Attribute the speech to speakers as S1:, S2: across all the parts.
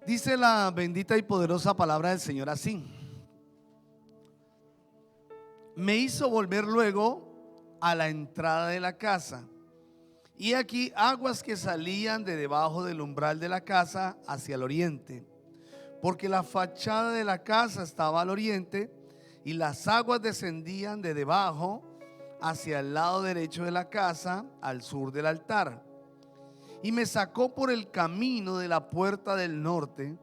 S1: Dice la bendita y poderosa palabra del Señor así: me hizo volver luego a la entrada de la casa, y aquí aguas que salían de debajo del umbral de la casa hacia el oriente, porque la fachada de la casa estaba al oriente, y las aguas descendían de debajo hacia el lado derecho de la casa, al sur del altar. Y me sacó por el camino de la puerta del norte,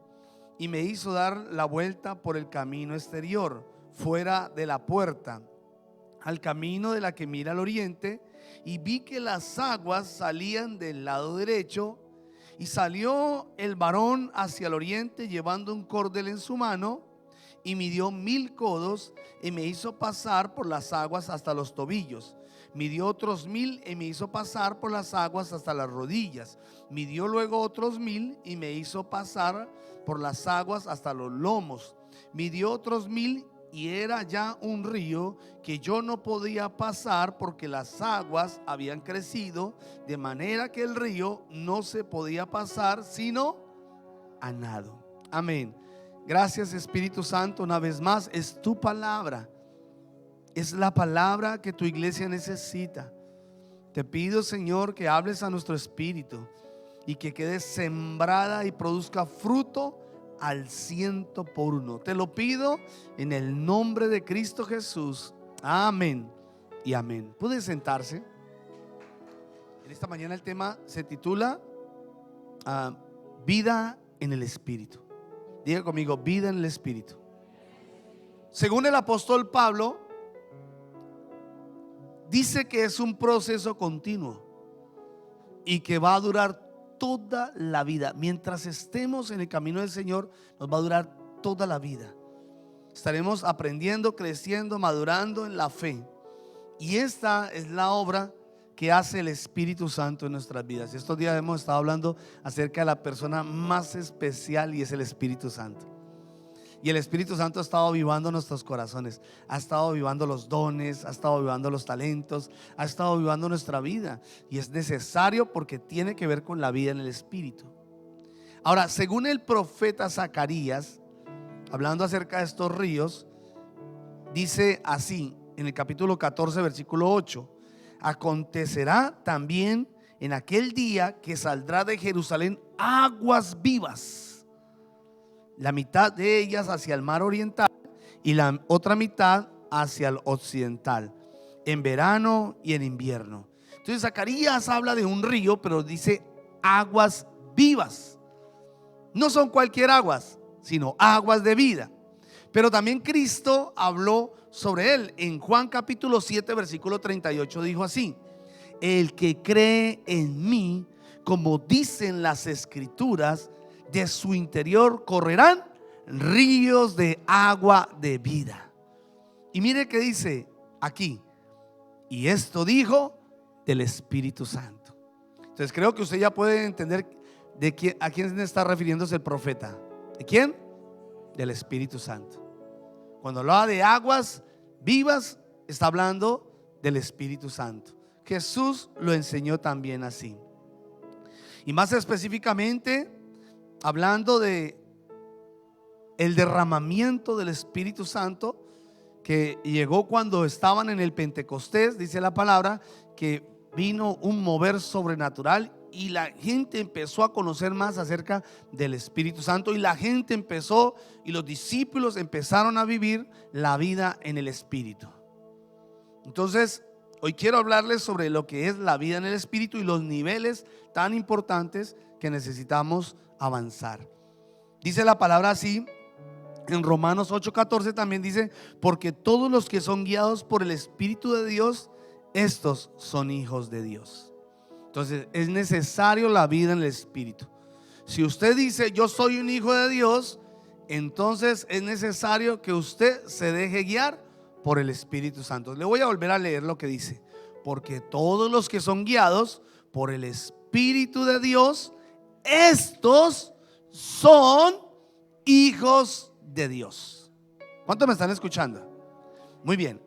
S1: y me hizo dar la vuelta por el camino exterior, fuera de la puerta, al camino de la que mira al oriente, y vi que las aguas salían del lado derecho. Y salió el varón hacia el oriente llevando un cordel en su mano, y midió 1000 codos, y me hizo pasar por las aguas hasta los tobillos. Midió otros 1000 y me hizo pasar por las aguas hasta las rodillas. Midió luego otros 1000 y me hizo pasar por las aguas hasta los lomos. Midió otros 1000 y era ya un río que yo no podía pasar, porque las aguas habían crecido, de manera que el río no se podía pasar sino a nado. Amén. Gracias, Espíritu Santo. Una vez más, es tu palabra, es la palabra que tu iglesia necesita. Te pido, Señor, que hables a nuestro espíritu y que quede sembrada y produzca fruto al 100%. Te lo pido en el nombre de Cristo Jesús. Amén y amén. ¿Puede sentarse? En esta mañana el tema se titula vida en el Espíritu. Diga conmigo: vida en el Espíritu. Según el apóstol Pablo, dice que es un proceso continuo y que va a durar toda la vida. Mientras estemos en el camino del Señor, nos va a durar toda la vida. Estaremos aprendiendo, creciendo, madurando en la fe. Y esta es la obra que hace el Espíritu Santo en nuestras vidas. Estos días hemos estado hablando acerca de la persona más especial, y es el Espíritu Santo. Y el Espíritu Santo ha estado avivando nuestros corazones, ha estado avivando los dones, ha estado avivando los talentos, ha estado avivando nuestra vida. Y es necesario, porque tiene que ver con la vida en el Espíritu. Ahora, según el profeta Zacarías, hablando acerca de estos ríos, dice así en el capítulo 14, versículo 8: acontecerá también en aquel día que saldrá de Jerusalén aguas vivas, la mitad de ellas hacia el mar oriental y la otra mitad hacia el occidental, en verano y en invierno. Entonces Zacarías habla de un río, pero dice aguas vivas. No son cualquier aguas, sino aguas de vida. Pero también Cristo habló sobre él. En Juan capítulo 7, versículo 38 dijo así: el que cree en mí, como dicen las escrituras, de su interior correrán ríos de agua de vida. Y mire que dice aquí: y esto dijo del Espíritu Santo. Entonces creo que usted ya puede entender a quién está refiriéndose el profeta. ¿De quién? Del Espíritu Santo. Cuando habla de aguas vivas, está hablando del Espíritu Santo. Jesús lo enseñó también así. Y más específicamente, hablando de el derramamiento del Espíritu Santo que llegó cuando estaban en el Pentecostés, dice la palabra que vino un mover sobrenatural y la gente empezó a conocer más acerca del Espíritu Santo, y la gente empezó, y los discípulos empezaron a vivir la vida en el Espíritu. Entonces, hoy quiero hablarles sobre lo que es la vida en el Espíritu y los niveles tan importantes que necesitamos avanzar. Dice la palabra así en Romanos 8:14, también dice: porque todos los que son guiados por el Espíritu de Dios, estos son hijos de Dios. Entonces es necesario la vida en el Espíritu. Si usted dice yo soy un hijo de Dios, entonces es necesario que usted se deje guiar por el Espíritu Santo. Le voy a volver a leer lo que dice: porque todos los que son guiados por el Espíritu de Dios, estos son hijos de Dios. ¿Cuántos me están escuchando? Muy bien.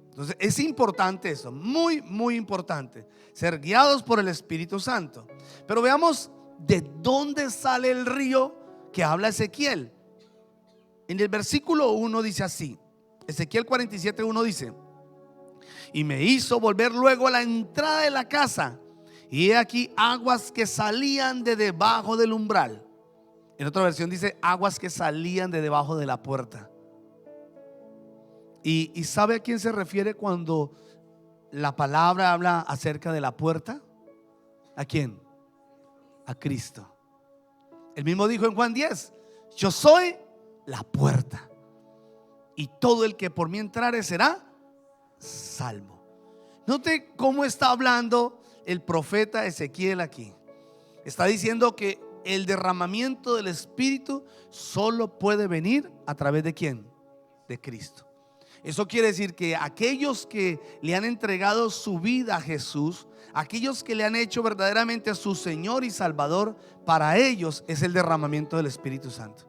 S1: Entonces es importante eso, muy, muy importante, ser guiados por el Espíritu Santo. Pero veamos de dónde sale el río que habla Ezequiel. En el versículo 1 dice así, Ezequiel 47:1 dice: y me hizo volver luego a la entrada de la casa, y he aquí aguas que salían de debajo del umbral. En otra versión dice aguas que salían de debajo de la puerta. ¿Y sabe a quién se refiere cuando la palabra habla acerca de la puerta? ¿A quién? A Cristo. Él mismo dijo en Juan 10: yo soy la puerta, y todo el que por mí entrare será salvo. Note cómo está hablando el profeta Ezequiel aquí. Está diciendo que el derramamiento del Espíritu solo puede venir a través de ¿quién? De Cristo. Eso quiere decir que aquellos que le han entregado su vida a Jesús, aquellos que le han hecho verdaderamente a su Señor y Salvador, para ellos es el derramamiento del Espíritu Santo.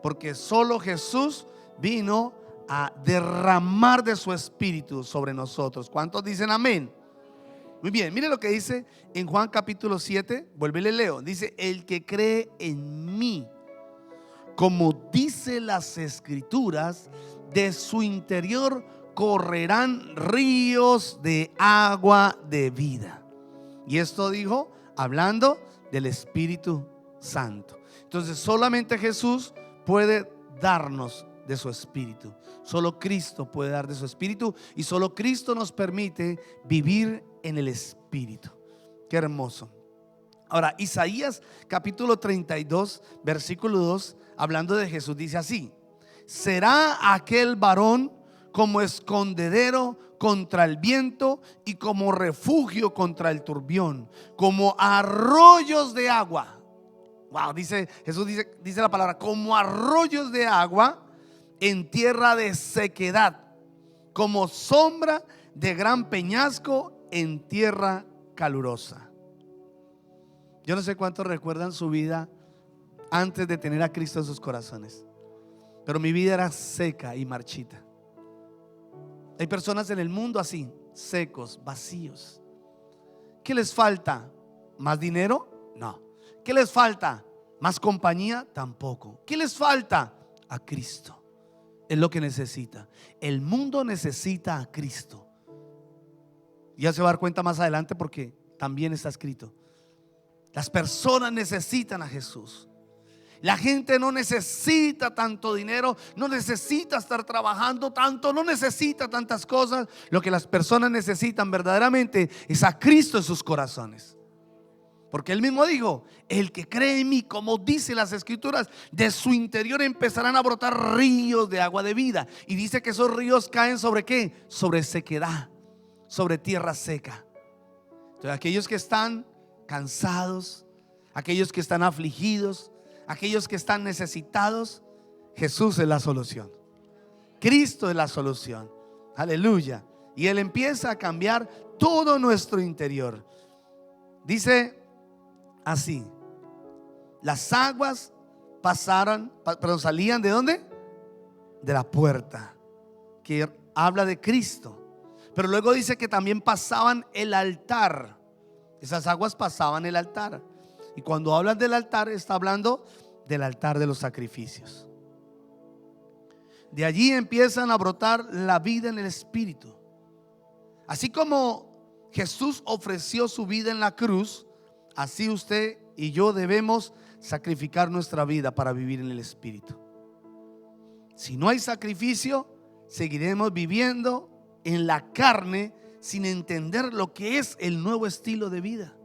S1: Porque solo Jesús vino a derramar de su Espíritu sobre nosotros. ¿Cuántos dicen amén? Muy bien, mire lo que dice en Juan capítulo 7, vuelve y le leo. Dice: el que cree en mí, como dice las Escrituras, de su interior correrán ríos de agua de vida. Y esto dijo hablando del Espíritu Santo. Entonces solamente Jesús puede darnos de su Espíritu. Solo Cristo puede dar de su Espíritu, y solo Cristo nos permite vivir en el Espíritu. Qué hermoso. Ahora, Isaías capítulo 32 versículo 2, hablando de Jesús, dice así: será aquel varón como escondedero contra el viento y como refugio contra el turbión, como arroyos de agua. Wow, dice Jesús, dice la palabra, como arroyos de agua en tierra de sequedad, como sombra de gran peñasco en tierra calurosa. Yo no sé cuántos recuerdan su vida antes de tener a Cristo en sus corazones, pero mi vida era seca y marchita. Hay personas en el mundo así, secos, vacíos. ¿Qué les falta? ¿Más dinero? No. ¿Qué les falta? ¿Más compañía? Tampoco. ¿Qué les falta? A Cristo. Es lo que necesita. El mundo necesita a Cristo. Ya se va a dar cuenta más adelante, porque también está escrito. Las personas necesitan a Jesús. La gente no necesita tanto dinero, no necesita estar trabajando tanto, no necesita tantas cosas. Lo que las personas necesitan verdaderamente es a Cristo en sus corazones. Porque Él mismo dijo: el que cree en mí, como dice las Escrituras, de su interior empezarán a brotar ríos de agua de vida. Y dice que esos ríos caen ¿sobre qué? Sobre sequedad, sobre tierra seca. Entonces aquellos que están cansados, aquellos que están afligidos, aquellos que están necesitados, Jesús es la solución. Cristo es la solución. Aleluya. Y Él empieza a cambiar todo nuestro interior. Dice así: las aguas salían ¿de dónde? De la puerta, que habla de Cristo. Pero luego dice que también pasaban el altar. Esas aguas pasaban el altar. Y cuando hablan del altar, está hablando del altar de los sacrificios. De allí empiezan a brotar la vida en el Espíritu. Así como Jesús ofreció su vida en la cruz, así usted y yo debemos sacrificar nuestra vida para vivir en el Espíritu. Si no hay sacrificio, seguiremos viviendo en la carne sin entender lo que es el nuevo estilo de vida.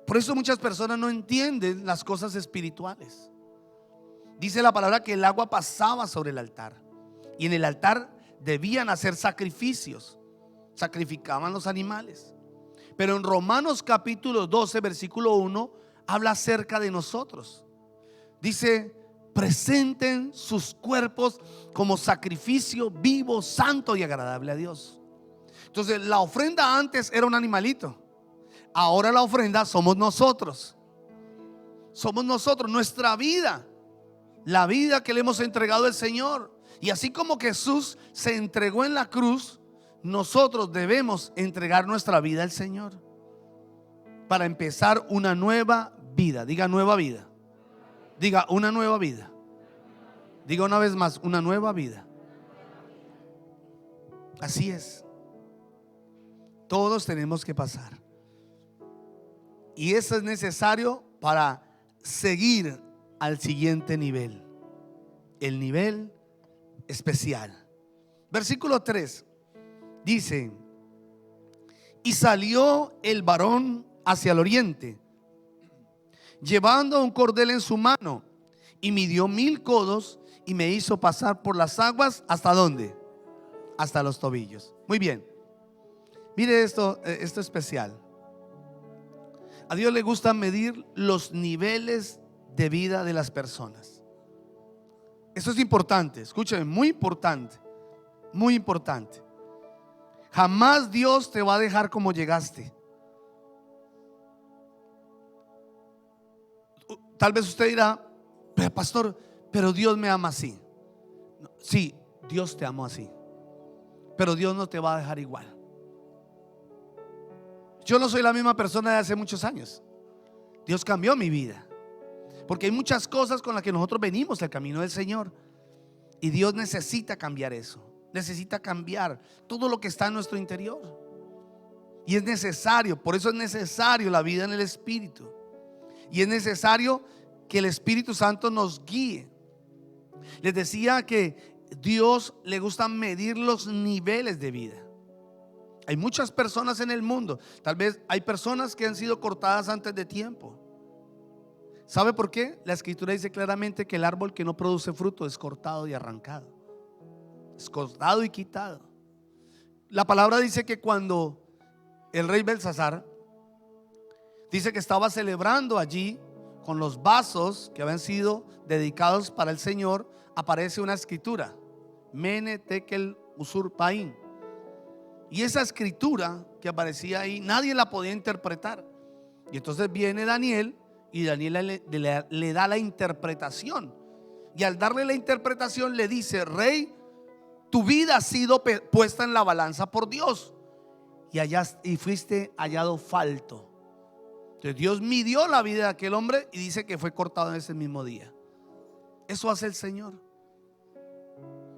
S1: Por eso muchas personas no entienden las cosas espirituales. Dice la palabra que el agua pasaba sobre el altar, y en el altar debían hacer sacrificios. Sacrificaban los animales. Pero en Romanos capítulo 12 versículo 1 habla acerca de nosotros. Dice: presenten sus cuerpos como sacrificio vivo, santo y agradable a Dios. Entonces la ofrenda antes era un animalito. Ahora la ofrenda somos nosotros. Somos nosotros, nuestra vida, la vida que le hemos entregado al Señor. Y así como Jesús se entregó en la cruz, nosotros debemos entregar nuestra vida al Señor para empezar una nueva vida. Diga nueva vida. Diga una nueva vida. Diga una vez más, una nueva vida. Así es. Todos tenemos que pasar. Y eso es necesario para seguir al siguiente nivel. El nivel especial. Versículo 3 dice: y salió el varón hacia el oriente, llevando un cordel en su mano, y midió 1000 codos, y me hizo pasar por las aguas. ¿Hasta dónde? Hasta los tobillos. Muy bien. Mire esto especial. A Dios le gusta medir los niveles de vida de las personas. Eso es importante, escúcheme, muy importante. Muy importante. Jamás Dios te va a dejar como llegaste. Tal vez usted dirá: pero pastor, pero Dios me ama así. Sí, Dios te ama así, pero Dios no te va a dejar igual. Yo no soy la misma persona de hace muchos años. Dios cambió mi vida, porque hay muchas cosas con las que nosotros venimos al camino del Señor, y Dios necesita cambiar eso. Necesita cambiar todo lo que está en nuestro interior. Y es necesario, por eso es necesario la vida en el Espíritu. Y es necesario que el Espíritu Santo nos guíe. Les decía que Dios le gusta medir los niveles de vida. Hay muchas personas en el mundo. Tal vez hay personas que han sido cortadas antes de tiempo. ¿Sabe por qué? La Escritura dice claramente que el árbol que no produce fruto es cortado y arrancado. Es cortado y quitado. La palabra dice que cuando el rey Belsasar dice que estaba celebrando allí con los vasos que habían sido dedicados para el Señor, aparece una escritura: Mene, Tekel, Usur, Paín. Y esa escritura que aparecía ahí, nadie la podía interpretar. Y entonces viene Daniel, y Daniel le da la interpretación. Y al darle la interpretación le dice: rey, tu vida ha sido puesta en la balanza por Dios, y fuiste hallado falto. Entonces Dios midió la vida de aquel hombre y dice que fue cortado en ese mismo día. Eso hace el Señor.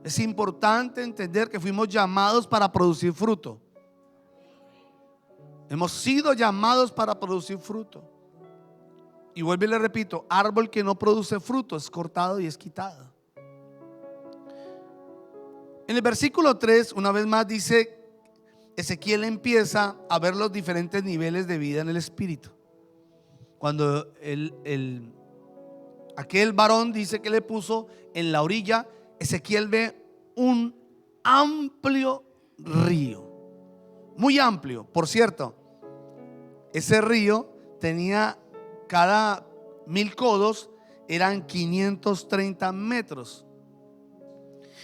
S1: Es importante entender que fuimos llamados para producir fruto. Hemos sido llamados para producir fruto. Y vuelvo y le repito: árbol que no produce fruto es cortado y es quitado. En el versículo 3, una vez más dice, Ezequiel empieza a ver los diferentes niveles de vida en el Espíritu. Cuando aquel varón dice que le puso en la orilla, Ezequiel ve un amplio río, muy amplio. Por cierto, ese río tenía, cada 1000 codos eran 530 metros.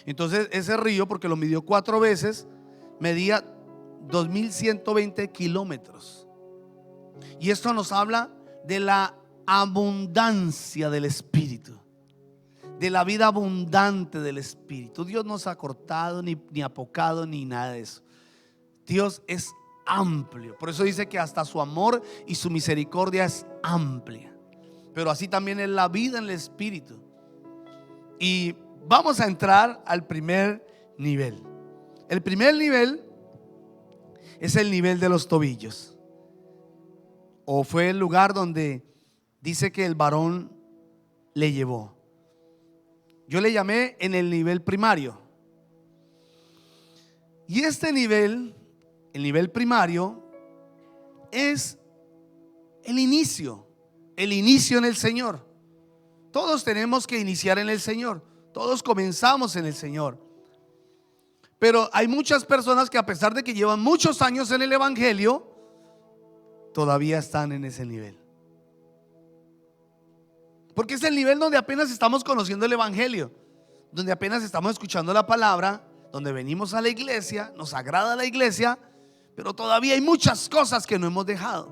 S1: Entonces ese río, porque lo midió 4 veces, medía 2120 kilómetros. Y esto nos habla de la abundancia del Espíritu, de la vida abundante del Espíritu. Dios no se ha cortado ni apocado ni nada de eso. Dios es amplio. Por eso dice que hasta su amor y su misericordia es amplia. Pero así también es la vida en el Espíritu. Y vamos a entrar al primer nivel. El primer nivel es el nivel de los tobillos, o fue el lugar donde dice que el varón le llevó. Yo le llamé en el nivel primario. Y este nivel, el nivel primario, es el inicio en el Señor. Todos tenemos que iniciar en el Señor. Todos comenzamos en el Señor. Pero hay muchas personas que, a pesar de que llevan muchos años en el Evangelio, todavía están en ese nivel. Porque es el nivel donde apenas estamos conociendo el Evangelio, donde apenas estamos escuchando la palabra, donde venimos a la iglesia, nos agrada la iglesia, pero todavía hay muchas cosas que no hemos dejado.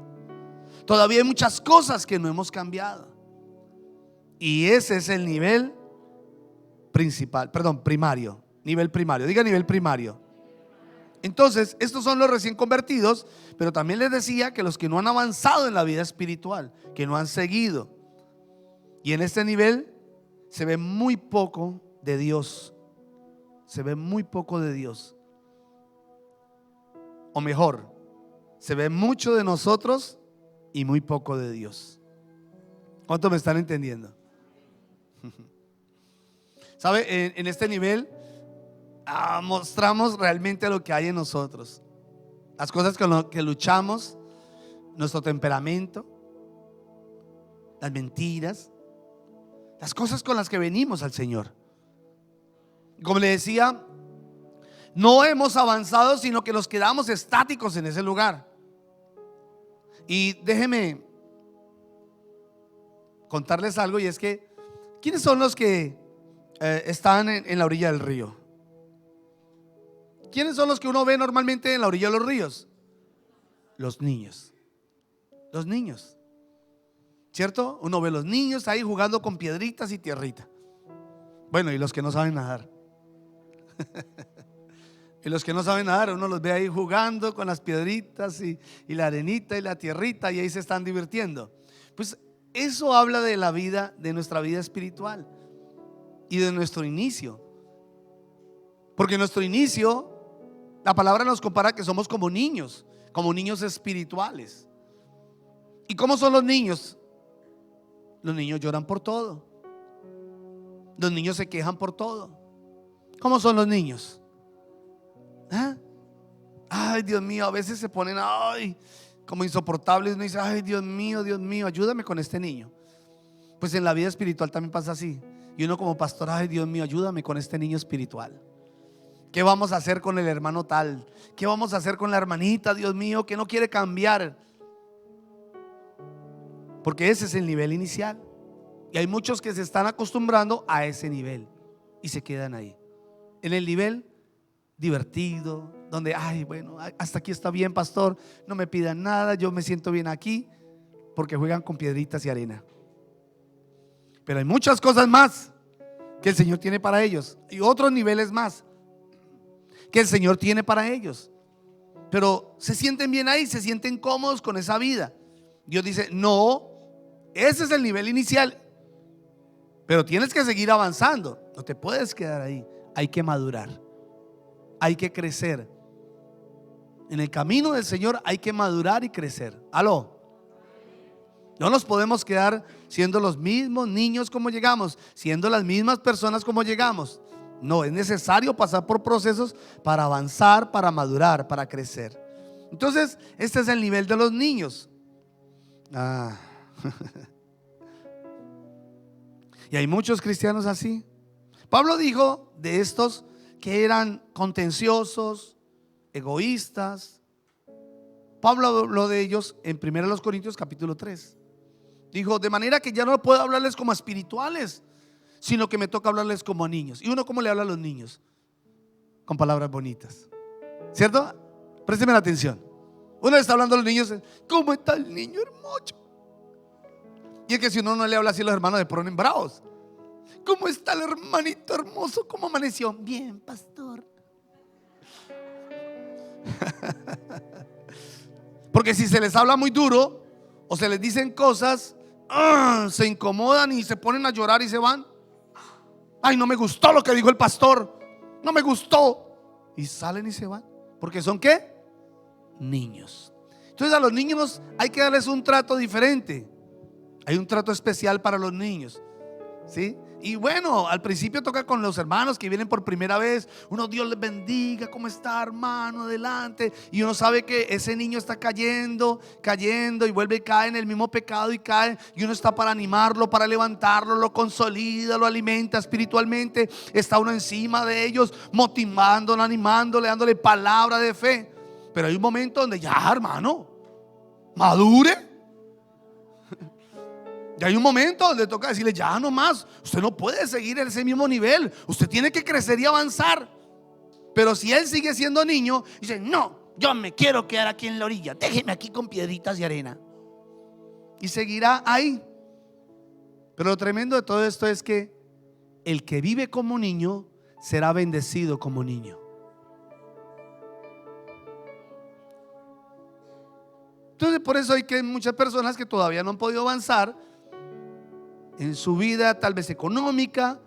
S1: Todavía hay muchas cosas que no hemos cambiado. Y ese es el nivel primario. Nivel primario. Diga nivel primario. Entonces, estos son los recién convertidos, pero también les decía que los que no han avanzado en la vida espiritual, que no han seguido. Y en este nivel se ve muy poco de Dios. Se ve muy poco de Dios. O mejor, se ve mucho de nosotros y muy poco de Dios. ¿Cuántos me están entendiendo? ¿Sabe? En este nivel mostramos realmente lo que hay en nosotros. Las cosas con las que luchamos, nuestro temperamento, las mentiras, las cosas con las que venimos al Señor. Como le decía, no hemos avanzado, sino que nos quedamos estáticos en ese lugar. Y déjeme contarles algo, y es que ¿quiénes son los que están en la orilla del río? ¿Quiénes son los que uno ve normalmente en la orilla de los ríos? Los niños. Los niños, ¿cierto? Uno ve los niños ahí jugando con piedritas y tierrita. Bueno, y los que no saben nadar. Y los que no saben nadar, uno los ve ahí jugando con las piedritas y la arenita y la tierrita, y ahí se están divirtiendo. Pues eso habla de la vida, de nuestra vida espiritual y de nuestro inicio. Porque nuestro inicio, la palabra nos compara que somos como niños espirituales. ¿Y cómo son los niños? Los niños lloran por todo. Los niños se quejan por todo. ¿Cómo son los niños? ¿Ah? Ay, Dios mío, a veces se ponen como insoportables. Uno dice, ay, Dios mío, ayúdame con este niño. Pues en la vida espiritual también pasa así. Y uno como pastor, ay, Dios mío, ayúdame con este niño espiritual. ¿Qué vamos a hacer con el hermano tal? ¿Qué vamos a hacer con la hermanita, Dios mío, que no quiere cambiar? Porque ese es el nivel inicial. Y hay muchos que se están acostumbrando a ese nivel y se quedan ahí, en el nivel divertido, donde, ay, bueno, hasta aquí está bien, pastor, no me pidan nada, yo me siento bien aquí, porque juegan con piedritas y arena. Pero hay muchas cosas más que el Señor tiene para ellos, y otros niveles más que el Señor tiene para ellos. Pero se sienten bien ahí, se sienten cómodos con esa vida. Dios dice, no, ese es el nivel inicial, pero tienes que seguir avanzando. No te puedes quedar ahí. Hay que madurar, hay que crecer. En el camino del Señor hay que madurar y crecer. Aló. No nos podemos quedar siendo los mismos niños como llegamos, siendo las mismas personas como llegamos. No, es necesario pasar por procesos para avanzar, para madurar, para crecer. Entonces, este es el nivel de los niños. Y hay muchos cristianos así. Pablo dijo de estos que eran contenciosos, egoístas. Pablo habló de ellos en 1 Corintios capítulo 3. Dijo, de manera que ya no puedo hablarles como a espirituales, sino que me toca hablarles como a niños. ¿Y uno cómo le habla a los niños? Con palabras bonitas, ¿cierto? Présteme la atención. Uno le está hablando a los niños, ¿cómo está el niño hermoso? Y es que si uno no le habla así, los hermanos se ponen bravos. ¿Cómo está el hermanito hermoso? ¿Cómo amaneció? Bien, pastor. Porque si se les habla muy duro o se les dicen cosas, se incomodan y se ponen a llorar y se van. Ay, no me gustó lo que dijo el pastor, no me gustó. Y salen y se van. Porque son ¿qué? Niños. Entonces a los niños hay que darles un trato diferente. Hay un trato especial para los niños, ¿sí? Y bueno, al principio toca con los hermanos que vienen por primera vez. Uno, Dios les bendiga, ¿cómo está, hermano? Adelante. Y uno sabe que ese niño está cayendo y vuelve y cae en el mismo pecado y cae. Y uno está para animarlo, para levantarlo, lo consolida, lo alimenta espiritualmente. Está uno encima de ellos, motivándolo, animándole, dándole palabra de fe. Pero hay un momento donde ya, hermano, madure. Y hay un momento donde toca decirle, ya no más, usted no puede seguir en ese mismo nivel, usted tiene que crecer y avanzar. Pero si él sigue siendo niño, dice, no, yo me quiero quedar aquí en la orilla, déjeme aquí con piedritas y arena. Y seguirá ahí. Pero lo tremendo de todo esto es que el que vive como niño será bendecido como niño. por eso hay que muchas personas que todavía no han podido avanzar en su vida, tal vez económica,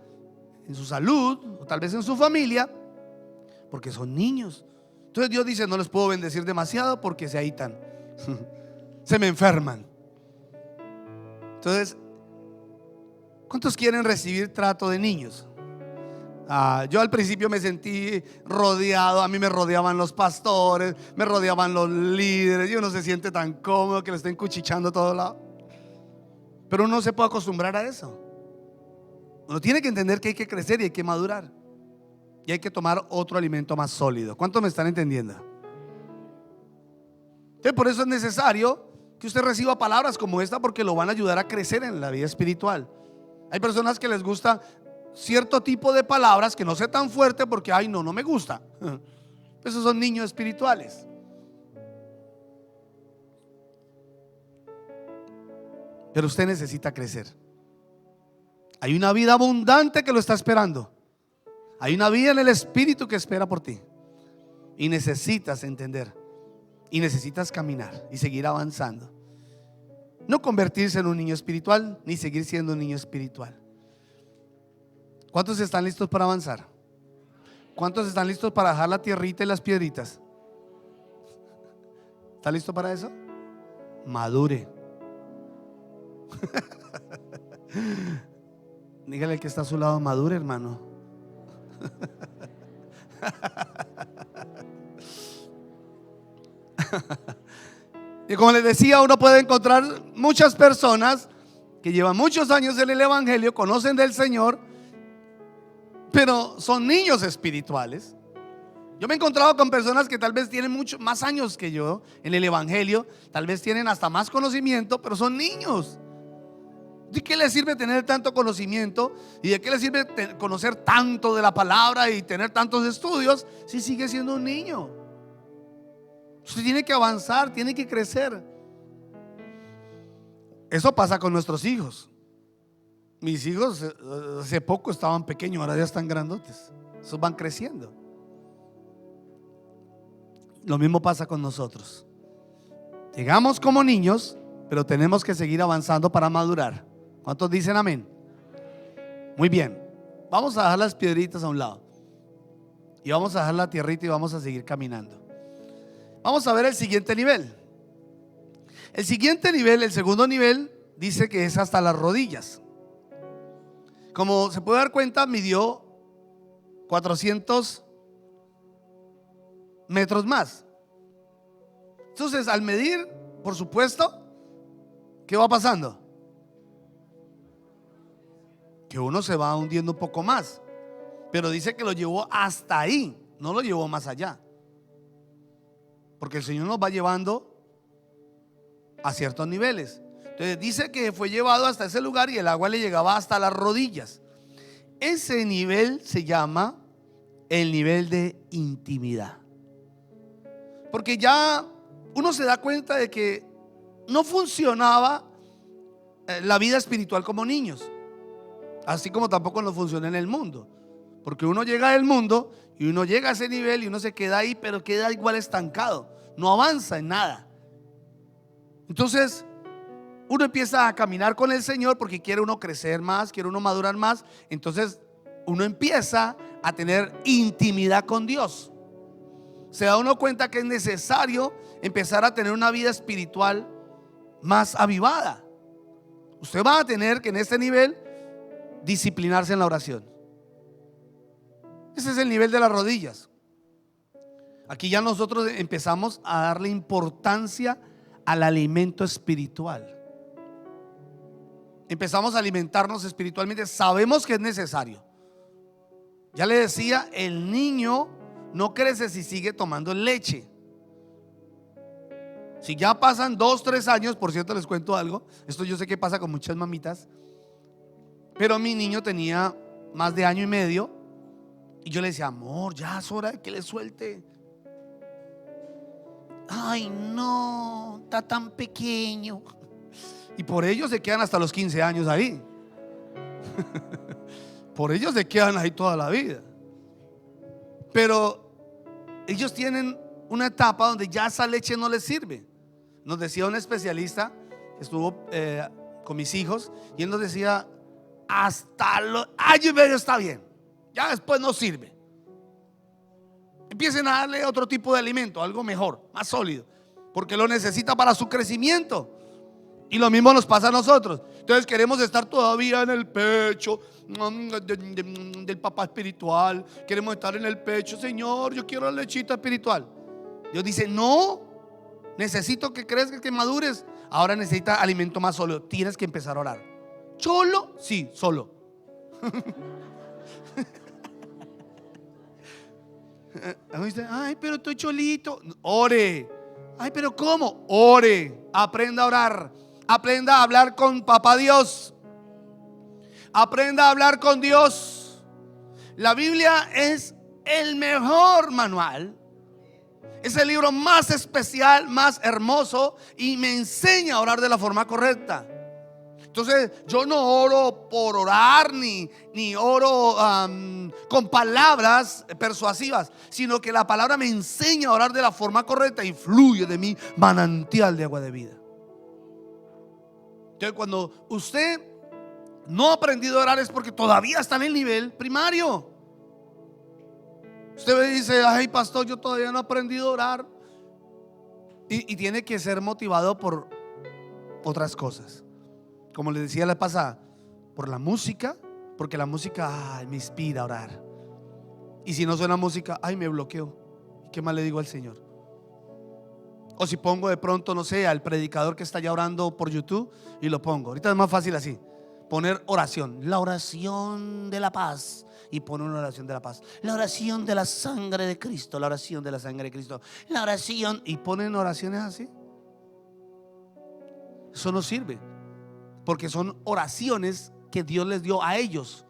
S1: en su salud, o tal vez en su familia, porque son niños. Entonces Dios dice: no les puedo bendecir demasiado porque se ahitan, se me enferman. Entonces, ¿cuántos quieren recibir trato de niños? Yo al principio me sentí rodeado. A mí me rodeaban los pastores, me rodeaban los líderes, y uno se siente tan cómodo que le estén cuchicheando a todo lado. Pero uno se puede acostumbrar a eso. Uno tiene que entender que hay que crecer y hay que madurar, y hay que tomar otro alimento más sólido. ¿Cuántos me están entendiendo? Entonces, por eso es necesario que usted reciba palabras como esta, porque lo van a ayudar a crecer en la vida espiritual. Hay personas que les gusta cierto tipo de palabras que no sea tan fuerte porque ay, no me gusta. Esos son niños espirituales. Pero usted necesita crecer. Hay una vida abundante que lo está esperando. Hay una vida en el Espíritu que espera por ti. Y necesitas entender, y necesitas caminar y seguir avanzando. No convertirse en un niño espiritual, ni seguir siendo un niño espiritual. ¿Cuántos están listos para avanzar? ¿Cuántos están listos para dejar la tierrita y las piedritas? ¿Está listo para eso? Madure. Dígale al que está a su lado: madure, hermano. Y como les decía, uno puede encontrar muchas personas que llevan muchos años en el evangelio, conocen del Señor, pero son niños espirituales. Yo me he encontrado con personas que tal vez tienen muchos más años que yo en el evangelio, tal vez tienen hasta más conocimiento, pero son niños. ¿De qué le sirve tener tanto conocimiento? ¿Y de qué le sirve conocer tanto de la palabra y tener tantos estudios si sigue siendo un niño? Usted tiene que avanzar, tiene que crecer. Eso pasa con nuestros hijos. Mis hijos hace poco estaban pequeños, ahora ya están grandotes. Esos van creciendo. Lo mismo pasa con nosotros. Llegamos como niños, pero tenemos que seguir avanzando para madurar. ¿Cuántos dicen amén? Muy bien. Vamos a dejar las piedritas a un lado y vamos a dejar la tierrita y vamos a seguir caminando. Vamos a ver el siguiente nivel. El siguiente nivel, el segundo nivel, dice que es hasta las rodillas. Como se puede dar cuenta, midió 400 metros más. Entonces, al medir, por supuesto, ¿qué va pasando? Que uno se va hundiendo un poco más. Pero dice que lo llevó hasta ahí, no lo llevó más allá. Porque el Señor nos va llevando a ciertos niveles. Entonces dice que fue llevado hasta ese lugar y el agua le llegaba hasta las rodillas. Ese nivel se llama el nivel de intimidad. Porque ya uno se da cuenta de que no funcionaba la vida espiritual como niños, así como tampoco nos funciona en el mundo. Porque uno llega al mundo y uno llega a ese nivel y uno se queda ahí, pero queda igual estancado, no avanza en nada. Entonces uno empieza a caminar con el Señor porque quiere uno crecer más, quiere uno madurar más. Entonces uno empieza a tener intimidad con Dios. Se da uno cuenta que es necesario empezar a tener una vida espiritual más avivada. Usted va a tener que en este nivel disciplinarse en la oración. Ese es el nivel de las rodillas. Aquí ya nosotros empezamos a darle importancia al alimento espiritual. Empezamos a alimentarnos espiritualmente. Sabemos que es necesario. Ya le decía, el niño no crece si sigue tomando leche. Si ya pasan 2, 3 años, por cierto les cuento algo, esto yo sé que pasa con muchas mamitas, pero mi niño tenía más de año y medio y yo le decía: amor, ya es hora de que le suelte. Ay, no, está tan pequeño. Y por ellos se quedan hasta los 15 años ahí. Por ellos se quedan ahí toda la vida. Pero ellos tienen una etapa donde ya esa leche no les sirve. Nos decía un especialista que estuvo con mis hijos, y él nos decía: hasta los año y medio está bien, ya después no sirve. Empiecen a darle otro tipo de alimento, algo mejor, más sólido, porque lo necesita para su crecimiento. Y lo mismo nos pasa a nosotros. Entonces queremos estar todavía en el pecho del papá espiritual. Queremos estar en el pecho: Señor, yo quiero la lechita espiritual. Dios dice: no, necesito que crezcas, que madures. Ahora necesita alimento más sólido. Tienes que empezar a orar. ¿Cholo? Sí, solo. Ay, pero estoy cholito. Ore. Ay, pero ¿cómo? Ore. Aprenda a orar. Aprenda a hablar con papá Dios. Aprenda a hablar con Dios. La Biblia es el mejor manual. Es el libro más especial, más hermoso, y me enseña a orar de la forma correcta. Entonces yo no oro por orar, ni oro con palabras persuasivas, sino que la palabra me enseña a orar de la forma correcta y fluye de mí manantial de agua de vida. Entonces, cuando usted no ha aprendido a orar, es porque todavía está en el nivel primario. Usted me dice: ay, pastor, yo todavía no he aprendido a orar. Y tiene que ser motivado por otras cosas. Como les decía la pasada, por la música, porque la música me inspira a orar. Y si no suena música, ay, me bloqueo. ¿Qué más le digo al Señor? O si pongo de pronto, no sé, al predicador que está ya orando por YouTube, y lo pongo. Ahorita es más fácil así, poner oración, la oración de la paz, y pone una oración de la paz, la oración de la sangre de Cristo, la oración de la sangre de Cristo, la oración, y ponen oraciones así. Eso no sirve, porque son oraciones que Dios les dio a ellos,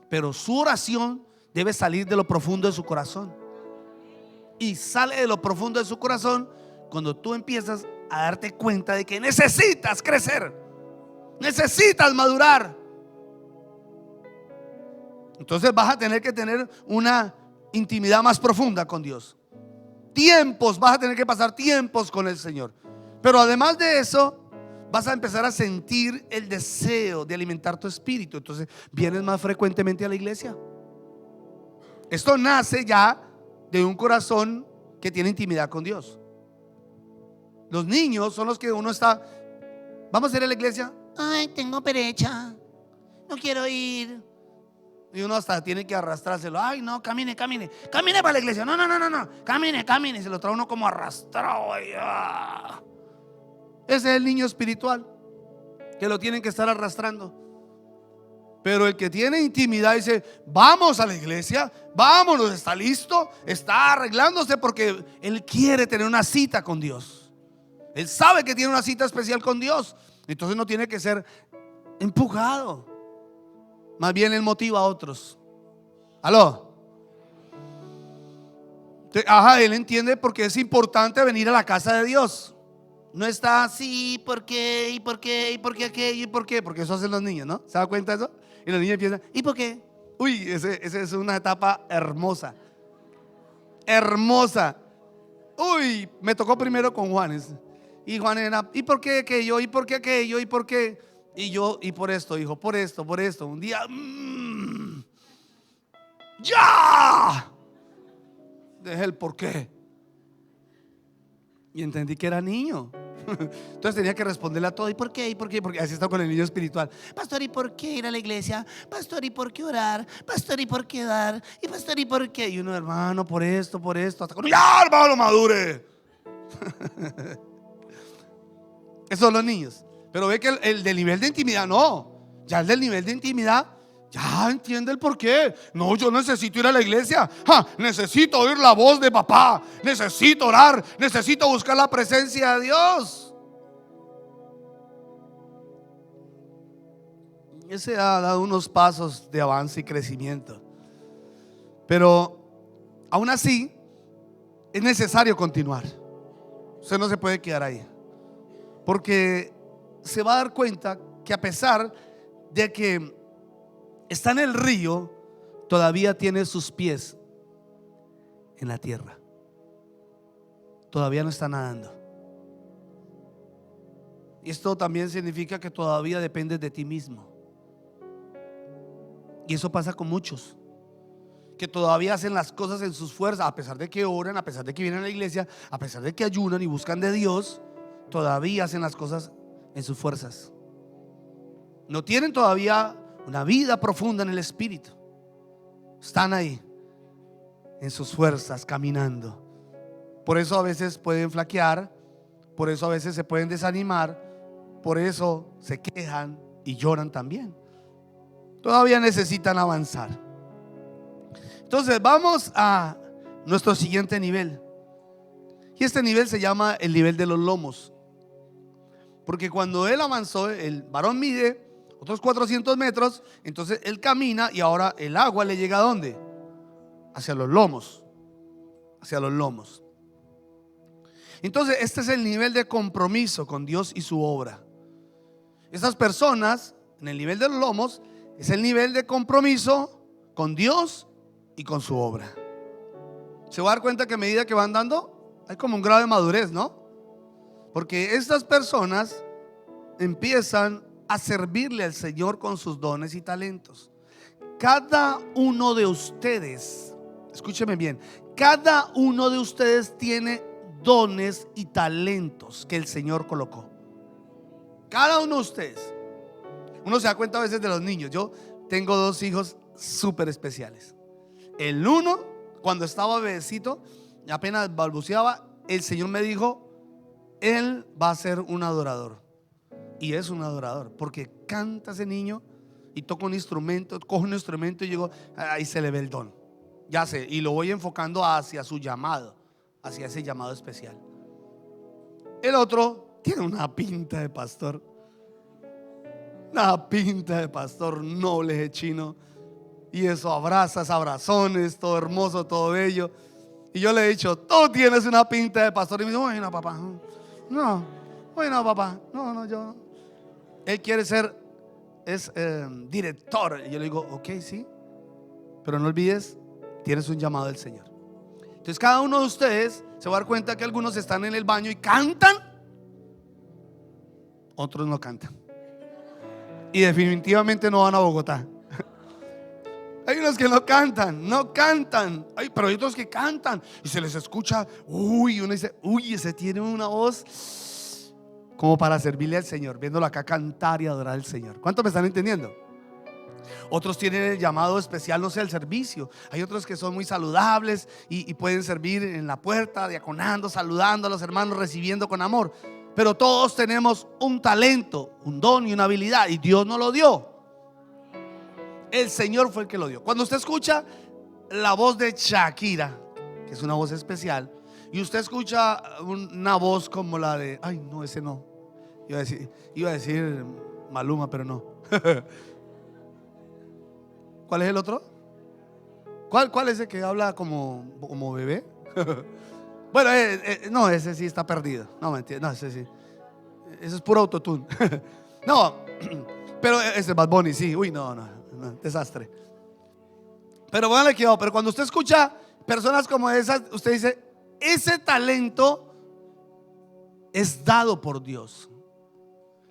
S1: pero su oración debe salir de lo profundo de su corazón. Y sale de lo profundo de su corazón cuando tú empiezas a darte cuenta de que necesitas crecer, necesitas madurar. Entonces vas a tener que tener una intimidad más profunda con Dios. Tiempos, vas a tener que pasar tiempos con el Señor. Pero además de eso, vas a empezar a sentir el deseo de alimentar tu espíritu. Entonces vienes más frecuentemente a la iglesia. Esto nace ya de un corazón que tiene intimidad con Dios. Los niños son los que uno está: vamos a ir a la iglesia. Ay, tengo pereza, no quiero ir. Y uno hasta tiene que arrastrárselo. Ay, no, camine para la iglesia. No, camine. Se lo trae uno como arrastrado. Ese es el niño espiritual, que lo tienen que estar arrastrando. Pero el que tiene intimidad dice: vamos a la iglesia, vámonos, está listo, está arreglándose, porque él quiere tener una cita con Dios. Él sabe que tiene una cita especial con Dios. Entonces no tiene que ser empujado. Más bien él motiva a otros. ¿Aló? Ajá, él entiende porque es importante venir a la casa de Dios. No está así: ¿por qué? ¿Y por qué? ¿Y por qué aquello? ¿Y por qué? Porque eso hacen los niños, ¿no? ¿Se da cuenta de eso? Y los niños empiezan: ¿y por qué? Uy, ese es una etapa hermosa. Hermosa. Uy, me tocó primero con Juanes. Y Juan era: ¿y por qué aquello? ¿Y por qué aquello? ¿Y por qué? Y yo: y por esto, hijo, por esto. Un día, ¡ya! Dejé el por qué. Y entendí que era niño. Entonces tenía que responderle a todo: ¿y por qué? ¿Y por qué? Porque así está con el niño espiritual. Pastor, ¿y por qué ir a la iglesia? Pastor, ¿y por qué orar? Pastor, ¿y por qué dar? Y pastor, ¿y por qué? Y uno: hermano, por esto. Hasta cuando ya, hermano, madure. Esos son los niños. Pero ve que el del nivel de intimidad no. Ya el del nivel de intimidad ya entiende el por qué. No, yo necesito ir a la iglesia. Necesito oír la voz de papá. Necesito orar. Necesito buscar la presencia de Dios. Ese ha dado unos pasos de avance y crecimiento. Pero aún así es necesario continuar. Usted no se puede quedar ahí, porque se va a dar cuenta que a pesar de que está en el río, todavía tiene sus pies en la tierra. Todavía no está nadando. Y esto también significa que todavía dependes de ti mismo. Y eso pasa con muchos, que todavía hacen las cosas en sus fuerzas, a pesar de que oran, a pesar de que vienen a la iglesia, a pesar de que ayunan y buscan de Dios, todavía hacen las cosas en sus fuerzas. No tienen todavía una vida profunda en el Espíritu. Están ahí en sus fuerzas caminando. Por eso a veces pueden flaquear, por eso a veces se pueden desanimar, por eso se quejan y lloran también. Todavía necesitan avanzar. Entonces vamos a nuestro siguiente nivel. Y este nivel se llama el nivel de los lomos. Porque cuando él avanzó, el varón mide otros 400 metros, entonces él camina y ahora el agua le llega ¿a dónde? Hacia los lomos. Hacia los lomos. Entonces este es el nivel de compromiso con Dios y su obra. Estas personas en el nivel de los lomos es el nivel de compromiso con Dios y con su obra. Se va a dar cuenta que a medida que van dando hay como un grado de madurez, ¿no? Porque estas personas empiezan a servirle al Señor con sus dones y talentos. Cada uno de ustedes, escúcheme bien, cada uno de ustedes tiene dones y talentos que el Señor colocó. Cada uno de ustedes. Uno se da cuenta a veces de los niños. Yo tengo dos hijos súper especiales. El uno, cuando estaba bebecito, apenas balbuceaba, el Señor me dijo: él va a ser un adorador. Y es un adorador, porque canta ese niño y toca un instrumento, coge un instrumento y llegó, ahí se le ve el don. Ya sé, y lo voy enfocando hacia su llamado, hacia ese llamado especial. El otro tiene una pinta de pastor. Una pinta de pastor noble chino. Y eso, abrazas, abrazones, todo hermoso, todo bello. Y yo le he dicho: tú tienes una pinta de pastor. Y me dice: bueno, papá, no, bueno, papá, no, yo no. Él quiere ser director. Y yo le digo: ok, sí, pero no olvides, tienes un llamado del Señor. Entonces cada uno de ustedes se va a dar cuenta que algunos están en el baño y cantan, otros no cantan. Y definitivamente no van a Bogotá. Hay unos que no cantan. Pero hay otros que cantan y se les escucha. Uy, uno dice: uy, ese tiene una voz como para servirle al Señor, viéndolo acá cantar y adorar al Señor. ¿Cuántos me están entendiendo? Otros tienen el llamado especial, no sé, el servicio. Hay otros que son muy saludables y pueden servir en la puerta, diaconando, saludando a los hermanos, recibiendo con amor. Pero todos tenemos un talento, un don y una habilidad, y Dios nos lo dio. El Señor fue el que lo dio. Cuando usted escucha la voz de Shakira, que es una voz especial, y usted escucha una voz como la de, ay, no, ese no. Iba a decir Maluma, pero no. ¿Cuál es el otro? ¿Cuál es el que habla como bebé? Bueno, no, ese sí está perdido. No, mentira, no, ese sí. Ese es puro autotune. No, pero ese es Bad Bunny, sí. Uy, no, desastre. Pero bueno, pero cuando usted escucha personas como esas, usted dice: ese talento es dado por Dios.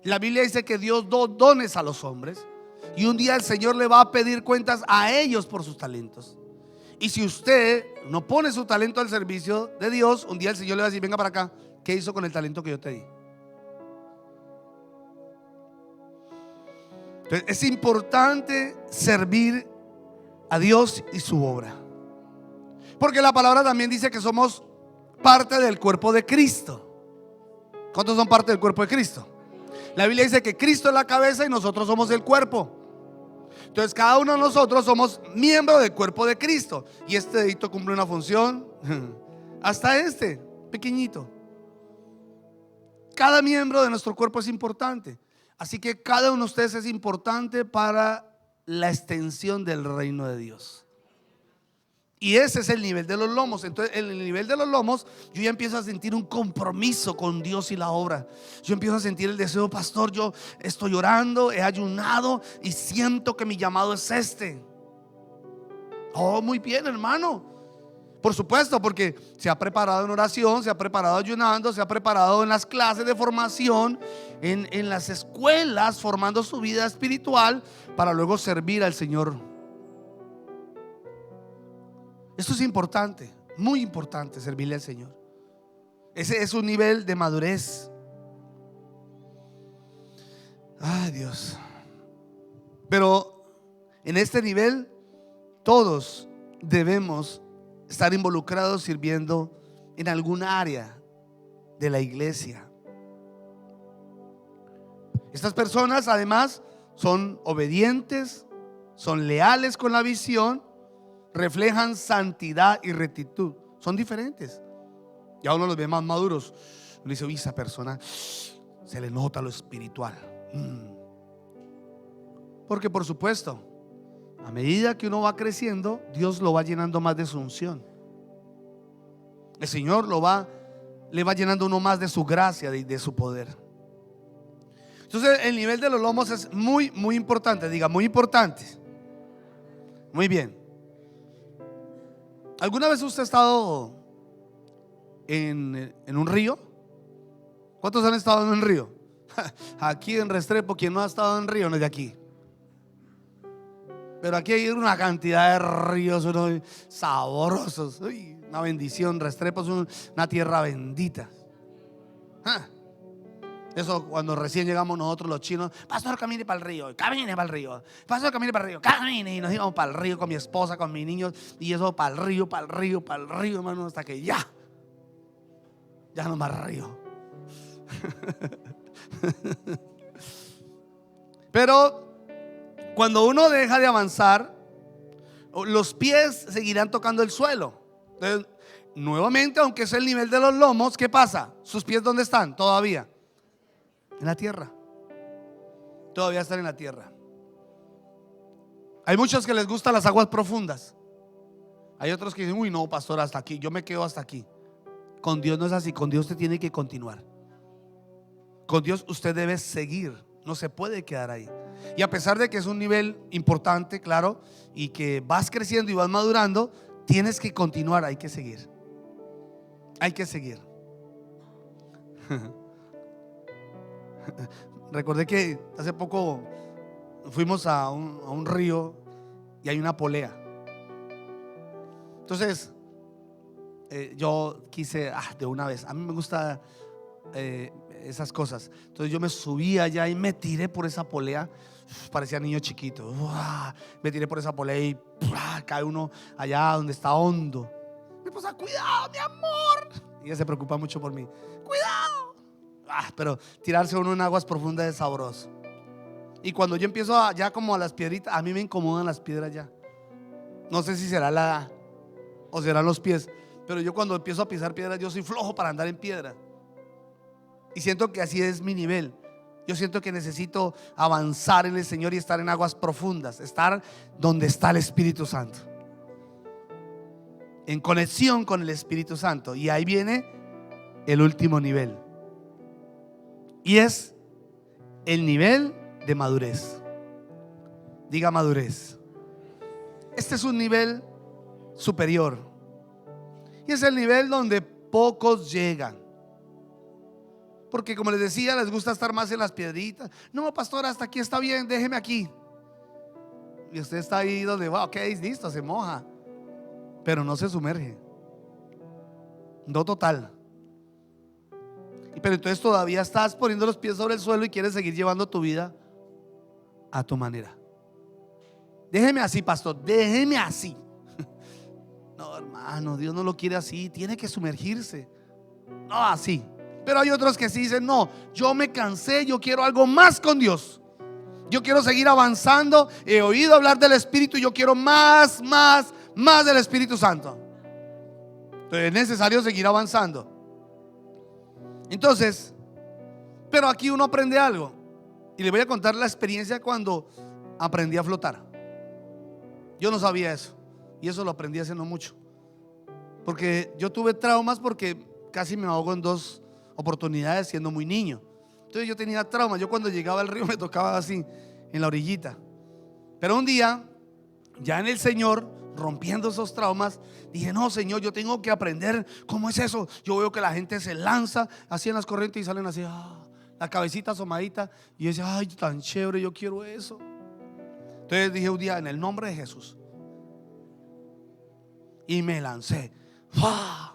S1: La Biblia dice que Dios da dones a los hombres, y un día el Señor le va a pedir cuentas a ellos por sus talentos. Y si usted no pone su talento al servicio de Dios, un día el Señor le va a decir: venga para acá, ¿qué hizo con el talento que yo te di? Entonces, es importante servir a Dios y su obra, porque la palabra también dice que somos parte del cuerpo de Cristo. ¿Cuántos son parte del cuerpo de Cristo? La Biblia dice que Cristo es la cabeza y nosotros somos el cuerpo. Entonces cada uno de nosotros somos miembro del cuerpo de Cristo, y este dedito cumple una función, hasta este pequeñito. Cada miembro de nuestro cuerpo es importante. Así que cada uno de ustedes es importante para la extensión del reino de Dios. Y ese es el nivel de los lomos. Entonces en el nivel de los lomos yo ya empiezo a sentir un compromiso con Dios y la obra. Yo empiezo a sentir el deseo: pastor, yo estoy orando, he ayunado y siento que mi llamado es este. Oh, muy bien, hermano. Por supuesto, porque se ha preparado en oración, se ha preparado ayunando, se ha preparado en las clases de formación, en las escuelas, formando su vida espiritual para luego servir al Señor. Esto es importante, muy importante, servirle al Señor. Ese es un nivel de madurez. Ay, Dios. Pero en este nivel todos debemos estar involucrados sirviendo en alguna área de la iglesia. Estas personas además son obedientes, son leales con la visión, reflejan santidad y rectitud. Son diferentes. Ya uno los ve más maduros. Uno dice, uy, esa persona se le nota lo espiritual. Porque por supuesto, a medida que uno va creciendo, Dios lo va llenando más de su unción. El Señor le va llenando uno más de su gracia, de su poder. Entonces el nivel de los lomos es muy, muy importante. Diga, muy importante. Muy bien. ¿Alguna vez usted ha estado en un río? ¿Cuántos han estado en un río? Aquí en Restrepo, quien no ha estado en río no es de aquí. Pero aquí hay una cantidad de ríos sabrosos. Uy, una bendición. Restrepo es una tierra bendita. Eso cuando recién llegamos nosotros los chinos, pastor, camine para el río, camine para el río, pastor, camine para el río, camine. Y nos íbamos para el río con mi esposa, con mis niños. Y eso para el río, para el río, para el río, hermano, hasta que ya no más río. Pero cuando uno deja de avanzar, los pies seguirán tocando el suelo. Entonces, nuevamente, aunque es el nivel de los lomos, ¿qué pasa? ¿Sus pies dónde están? Todavía en la tierra. Todavía están en la tierra. Hay muchos que les gustan las aguas profundas. Hay otros que dicen, uy, no, pastor, hasta aquí, yo me quedo hasta aquí. Con Dios no es así. Con Dios usted tiene que continuar. Con Dios usted debe seguir. No se puede quedar ahí. Y a pesar de que es un nivel importante, claro, y que vas creciendo y vas madurando, tienes que continuar. Hay que seguir. Hay que seguir. Recordé que hace poco fuimos a un río y hay una polea. Entonces yo quise de una vez. A mí me gusta esas cosas. Entonces yo me subí allá y me tiré por esa polea. Parecía niño chiquito. Me tiré por esa polea y cae uno allá donde está hondo. Mi esposa, cuidado, mi amor. Y ella se preocupa mucho por mí. Cuidado. Pero tirarse uno en aguas profundas es sabroso. Y cuando yo empiezo ya como a las piedritas, a mí me incomodan las piedras ya. No sé si será la edad o serán los pies, pero yo cuando empiezo a pisar piedras, yo soy flojo para andar en piedras. Y siento que así es mi nivel. Yo siento que necesito avanzar en el Señor y estar en aguas profundas, estar donde está el Espíritu Santo, en conexión con el Espíritu Santo. Y ahí viene el último nivel, y es el nivel de madurez. Diga madurez. Este es un nivel superior, y es el nivel donde pocos llegan. Porque como les decía, les gusta estar más en las piedritas. No, pastor, hasta aquí está bien, déjeme aquí. Y usted está ahí donde va, ok, listo, se moja, pero no se sumerge. No total. Pero entonces todavía estás poniendo los pies sobre el suelo y quieres seguir llevando tu vida a tu manera. Déjeme así, pastor, déjeme así. No, hermano, Dios no lo quiere así. Tiene que sumergirse. No así. Pero hay otros que sí dicen, no, yo me cansé, yo quiero algo más con Dios. Yo quiero seguir avanzando. He oído hablar del Espíritu y yo quiero más del Espíritu Santo. Entonces es necesario seguir avanzando. Entonces, pero aquí uno aprende algo. Y le voy a contar la experiencia cuando aprendí a flotar. Yo no sabía eso. Y eso lo aprendí hace no mucho. Porque yo tuve traumas porque casi me ahogo en 2 oportunidades siendo muy niño. Entonces yo tenía traumas. Yo cuando llegaba al río me tocaba así en la orillita. Pero un día, ya en el Señor, rompiendo esos traumas, dije, no, Señor, yo tengo que aprender cómo es eso. Yo veo que la gente se lanza así en las corrientes y salen así, la cabecita asomadita. Y yo decía, ay, tan chévere, yo quiero eso. Entonces dije un día, en el nombre de Jesús, y me lancé. ¡Fua!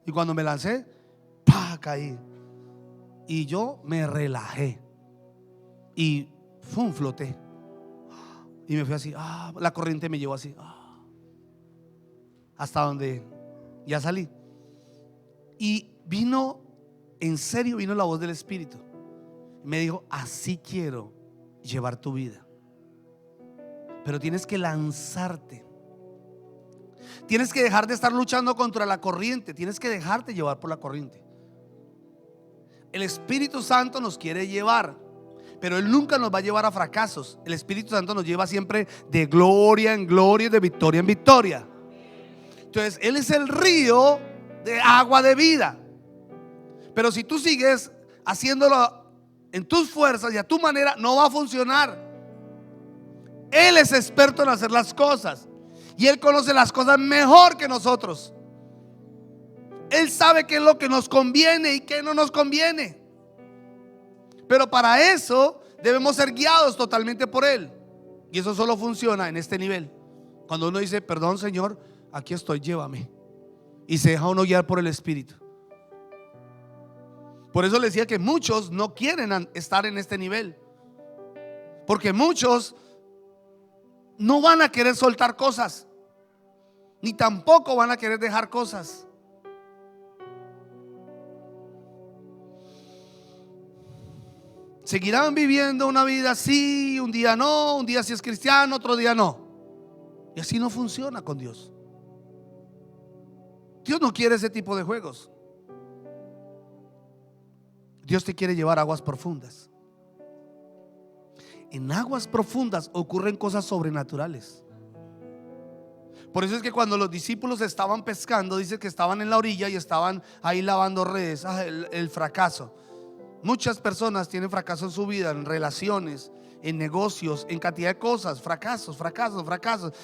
S1: Y cuando me lancé, ¡pah!, caí. Y yo me relajé y floté. Y me fui así, la corriente me llevó así, hasta donde ya salí. Y vino, en serio, vino la voz del Espíritu. Me dijo, así quiero llevar tu vida. Pero tienes que lanzarte. Tienes que dejar de estar luchando contra la corriente. Tienes que dejarte llevar por la corriente. El Espíritu Santo nos quiere llevar, pero Él nunca nos va a llevar a fracasos. El Espíritu Santo nos lleva siempre de gloria en gloria, de victoria en victoria. Entonces Él es el río de agua de vida. Pero si tú sigues haciéndolo en tus fuerzas y a tu manera, no va a funcionar. Él es experto en hacer las cosas y Él conoce las cosas mejor que nosotros. Él sabe qué es lo que nos conviene y qué no nos conviene. Pero para eso debemos ser guiados totalmente por Él. Y eso solo funciona en este nivel. Cuando uno dice, perdón, Señor, aquí estoy, llévame. Y se deja uno guiar por el Espíritu. Por eso le decía que muchos no quieren estar en este nivel, porque muchos no van a querer soltar cosas, ni tampoco van a querer dejar cosas. Seguirán viviendo una vida así, un día no, un día sí es cristiano, otro día no. Y así no funciona con Dios. Dios no quiere ese tipo de juegos. Dios te quiere llevar a aguas profundas. En aguas profundas ocurren cosas sobrenaturales. Por eso es que cuando los discípulos estaban pescando, dice que estaban en la orilla y estaban ahí lavando redes. El fracaso. Muchas personas tienen fracaso en su vida, en relaciones, en negocios, en cantidad de cosas. Fracasos.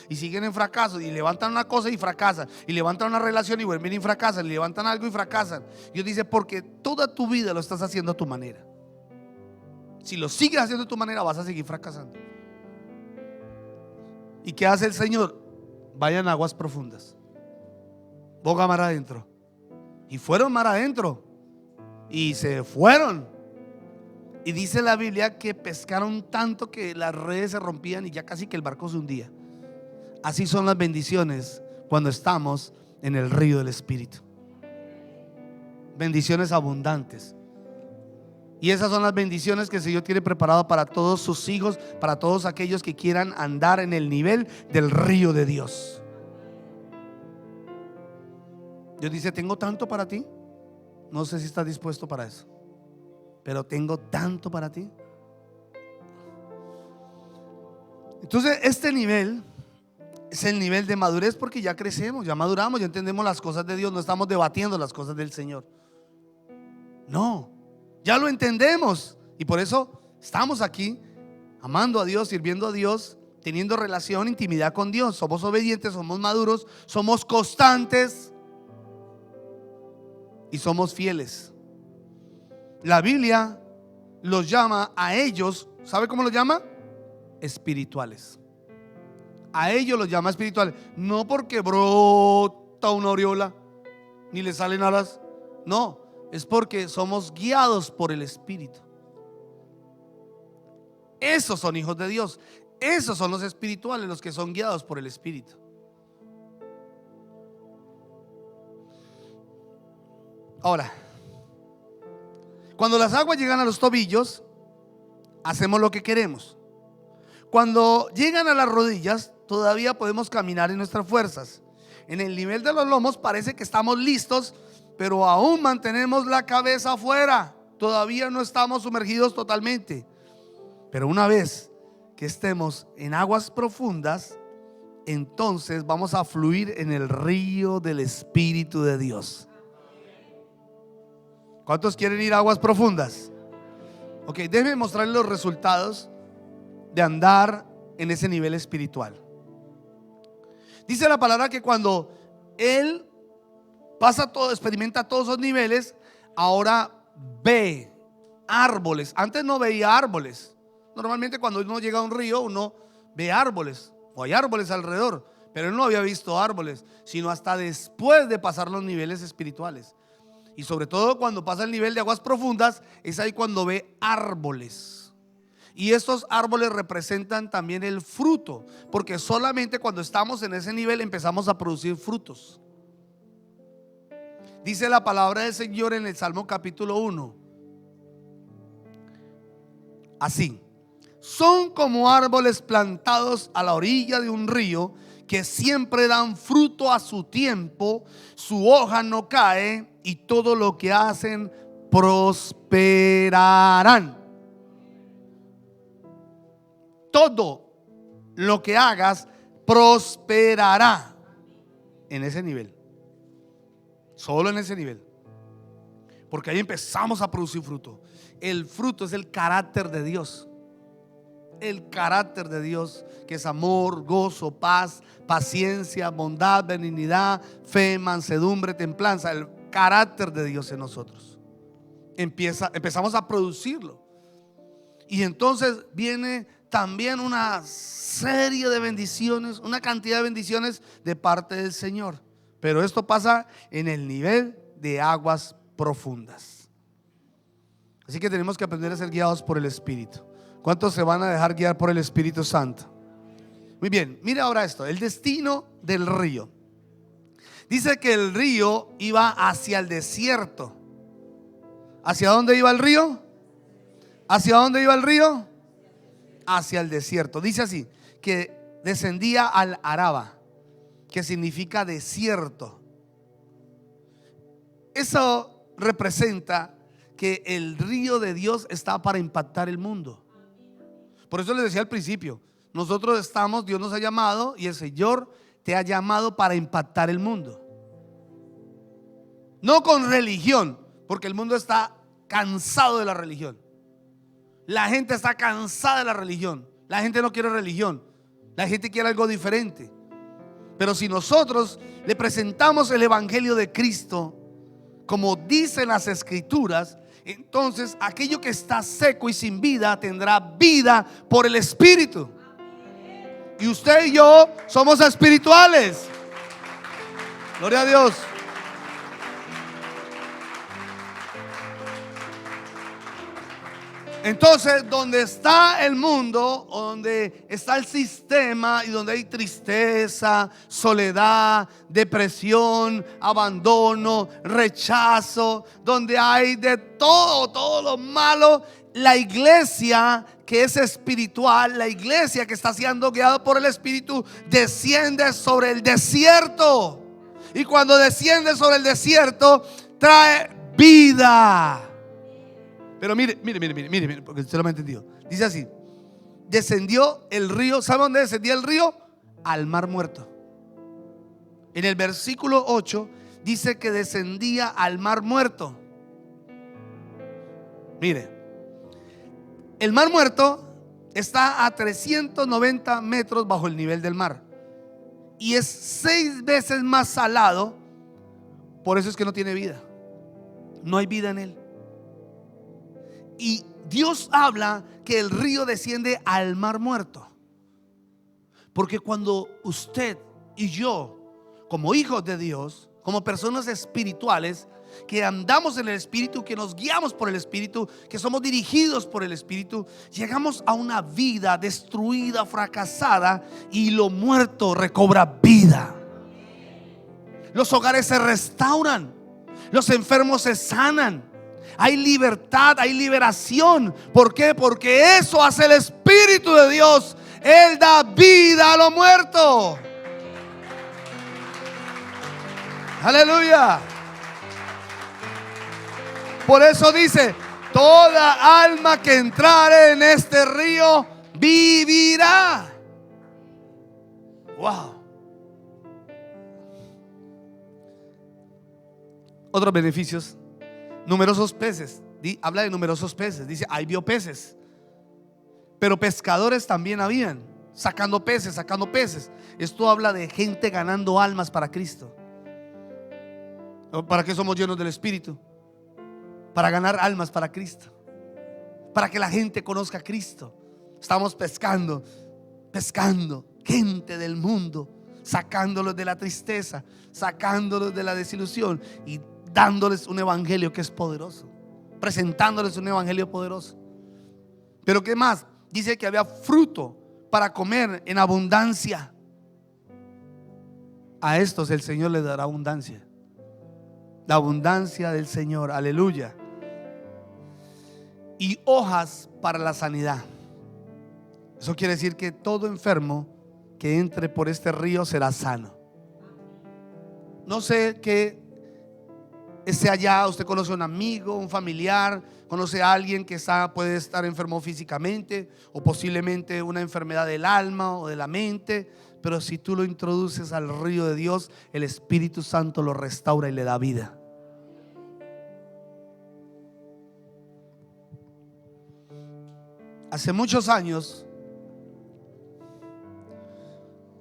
S1: Y siguen en fracasos. Y levantan una cosa y fracasan. Y levantan una relación y vuelven y fracasan. Y levantan algo y fracasan. Dios dice, porque toda tu vida lo estás haciendo a tu manera. Si lo sigues haciendo a tu manera, vas a seguir fracasando. ¿Y qué hace el Señor? Vayan a aguas profundas. Boga mar adentro. Y fueron mar adentro. Y se fueron. Y dice la Biblia que pescaron tanto que las redes se rompían y ya casi que el barco se hundía. Así son las bendiciones cuando estamos en el río del Espíritu. Bendiciones abundantes. Y esas son las bendiciones que el Señor tiene preparado para todos sus hijos, para todos aquellos que quieran andar en el nivel del río de Dios. Dios dice, tengo tanto para ti. No sé si estás dispuesto para eso, pero tengo tanto para ti. Entonces este nivel es el nivel de madurez, porque ya crecemos, ya maduramos, ya entendemos las cosas de Dios. No estamos debatiendo las cosas del Señor. No, ya lo entendemos. Y por eso estamos aquí amando a Dios, sirviendo a Dios, teniendo relación, intimidad con Dios. Somos obedientes, somos maduros, somos constantes y somos fieles. La Biblia los llama a ellos, ¿sabe cómo los llama? Espirituales. A ellos los llama espirituales. No porque brota una aureola ni le salen alas. No, es porque somos guiados por el Espíritu. Esos son hijos de Dios. Esos son los espirituales, los que son guiados por el Espíritu. Ahora, cuando las aguas llegan a los tobillos, hacemos lo que queremos. Cuando llegan a las rodillas, todavía podemos caminar en nuestras fuerzas. En el nivel de los lomos parece que estamos listos, pero aún mantenemos la cabeza afuera. Todavía no estamos sumergidos totalmente. Pero una vez que estemos en aguas profundas, entonces vamos a fluir en el río del Espíritu de Dios. ¿Cuántos quieren ir a aguas profundas? Ok, déjenme mostrarles los resultados de andar en ese nivel espiritual. Dice la palabra que cuando él pasa todo, experimenta todos esos niveles, ahora ve árboles. Antes no veía árboles. Normalmente cuando uno llega a un río, uno ve árboles, o hay árboles alrededor, pero él no había visto árboles, sino hasta después de pasar los niveles espirituales. Y sobre todo cuando pasa el nivel de aguas profundas, es ahí cuando ve árboles. Y estos árboles representan también el fruto, porque solamente cuando estamos en ese nivel empezamos a producir frutos. Dice la palabra del Señor en el Salmo capítulo 1, así: son como árboles plantados a la orilla de un río, que siempre dan fruto a su tiempo, su hoja no cae y todo lo que hacen prosperarán. Todo lo que hagas prosperará en ese nivel. Solo en ese nivel. Porque ahí empezamos a producir fruto. El fruto es el carácter de Dios. El carácter de Dios, que es amor, gozo, paz, paciencia, bondad, benignidad, fe, mansedumbre, templanza. El carácter de Dios en nosotros. Empezamos a producirlo. Y entonces viene también una serie de bendiciones, una cantidad de bendiciones de parte del Señor. Pero esto pasa en el nivel de aguas profundas. Así que tenemos que aprender a ser guiados por el Espíritu. ¿Cuántos se van a dejar guiar por el Espíritu Santo? Muy bien, mire ahora esto, el destino del río. Dice que el río iba hacia el desierto. ¿Hacia dónde iba el río? ¿Hacia dónde iba el río? Hacia el desierto. Dice así, que descendía al Araba, que significa desierto. Eso representa que el río de Dios está para impactar el mundo. Por eso les decía al principio, nosotros estamos, Dios nos ha llamado y el Señor te ha llamado para impactar el mundo. No con religión, porque el mundo está cansado de la religión. La gente está cansada de la religión. La gente no quiere religión. La gente quiere algo diferente. Pero si nosotros le presentamos el evangelio de Cristo, como dicen las escrituras, entonces aquello que está seco y sin vida tendrá vida por el Espíritu. Y usted y yo somos espirituales. Gloria a Dios. Entonces, donde está el mundo, donde está el sistema y donde hay tristeza, soledad, depresión, abandono, rechazo, donde hay de todo lo malo, la iglesia que es espiritual, la iglesia que está siendo guiada por el Espíritu, desciende sobre el desierto. Y cuando desciende sobre el desierto, trae vida. Pero mire, porque usted lo ha entendido. Dice así: descendió el río. ¿Sabe dónde descendía el río? Al mar muerto. En el versículo 8 dice que descendía al mar muerto. Mire, el mar muerto está a 390 metros bajo el nivel del mar y es 6 veces más salado. Por eso es que no tiene vida. No hay vida en él. Y Dios habla que el río desciende al mar muerto. Porque cuando usted y yo, como hijos de Dios, como personas espirituales, que andamos en el Espíritu, que nos guiamos por el Espíritu, que somos dirigidos por el Espíritu, llegamos a una vida destruida, fracasada, y lo muerto recobra vida. Los hogares se restauran, los enfermos se sanan. Hay libertad, hay liberación. ¿Por qué? Porque eso hace el Espíritu de Dios. Él da vida a lo muerto. Aleluya. Por eso dice: toda alma que entrare en este río vivirá. Wow. Otros beneficios: numerosos peces. Habla de numerosos peces. Dice: ahí vio peces, pero pescadores también habían. sacando peces, sacando peces. Esto habla de gente ganando almas para Cristo. ¿Para qué somos llenos del Espíritu? Para ganar almas para Cristo, para que la gente conozca a Cristo. Estamos pescando gente del mundo, sacándolos de la tristeza, sacándolos de la desilusión y dándoles un evangelio que es poderoso, presentándoles un evangelio poderoso. Pero ¿qué más? Dice que había fruto para comer en abundancia. A estos el Señor les dará abundancia. La abundancia del Señor, aleluya. Y hojas para la sanidad. Eso quiere decir que todo enfermo que entre por este río será sano. No sé qué esté allá. Usted conoce a un amigo, un familiar, conoce a alguien que puede estar enfermo físicamente, o posiblemente una enfermedad del alma o de la mente. Pero si tú lo introduces al río de Dios, el Espíritu Santo lo restaura y le da vida. Hace muchos años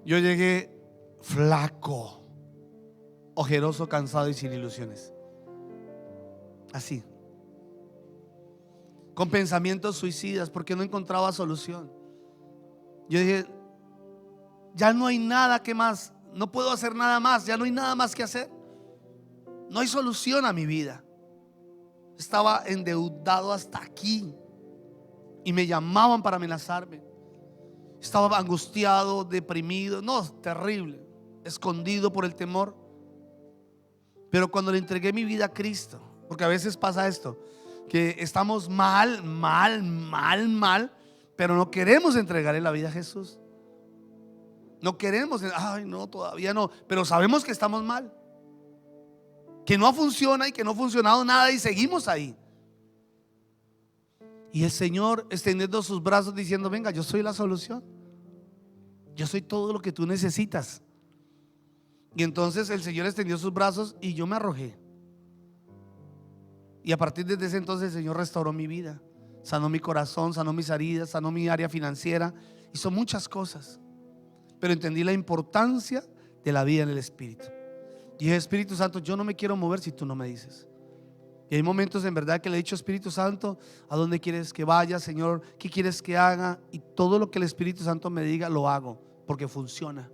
S1: yo llegué flaco, ojeroso, cansado y sin ilusiones. Así, con pensamientos suicidas, porque no encontraba solución. Yo dije, ya no hay nada que más, no puedo hacer nada más, ya no hay nada más que hacer. No hay solución a mi vida. Estaba endeudado hasta aquí y me llamaban para amenazarme. Estaba angustiado, deprimido, no, terrible, escondido por el temor. Pero cuando le entregué mi vida a Cristo, porque a veces pasa esto, que estamos mal, pero no queremos entregarle la vida a Jesús. No queremos, ay no, todavía no, pero sabemos que estamos mal, que no funciona y que no ha funcionado nada y seguimos ahí. Y el Señor extendiendo sus brazos diciendo, venga, yo soy la solución, yo soy todo lo que tú necesitas. Y entonces el Señor extendió sus brazos y yo me arrojé. Y a partir de ese entonces el Señor restauró mi vida, sanó mi corazón, sanó mis heridas, sanó mi área financiera, hizo muchas cosas. Pero entendí la importancia de la vida en el Espíritu. Y dije, Espíritu Santo, yo no me quiero mover si tú no me dices. Y hay momentos en verdad que le he dicho, Espíritu Santo, ¿a dónde quieres que vaya, Señor? ¿Qué quieres que haga? Y todo lo que el Espíritu Santo me diga lo hago, porque funciona.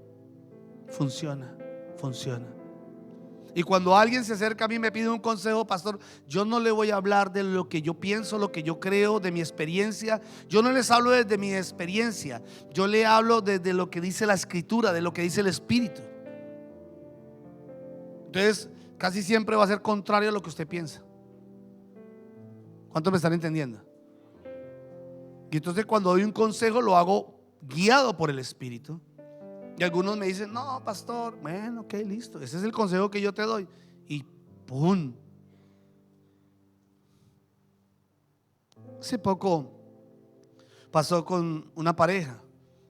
S1: Y cuando alguien se acerca a mí y me pide un consejo, pastor, yo no le voy a hablar de lo que yo pienso, lo que yo creo, de mi experiencia. Yo no les hablo desde mi experiencia, yo le hablo desde lo que dice la Escritura, de lo que dice el Espíritu. Entonces casi siempre va a ser contrario a lo que usted piensa. ¿Cuántos me están entendiendo? Y entonces cuando doy un consejo lo hago guiado por el Espíritu. Y algunos me dicen, no, pastor, bueno, ok, listo, ese es el consejo que yo te doy. Y ¡pum! Hace poco pasó con una pareja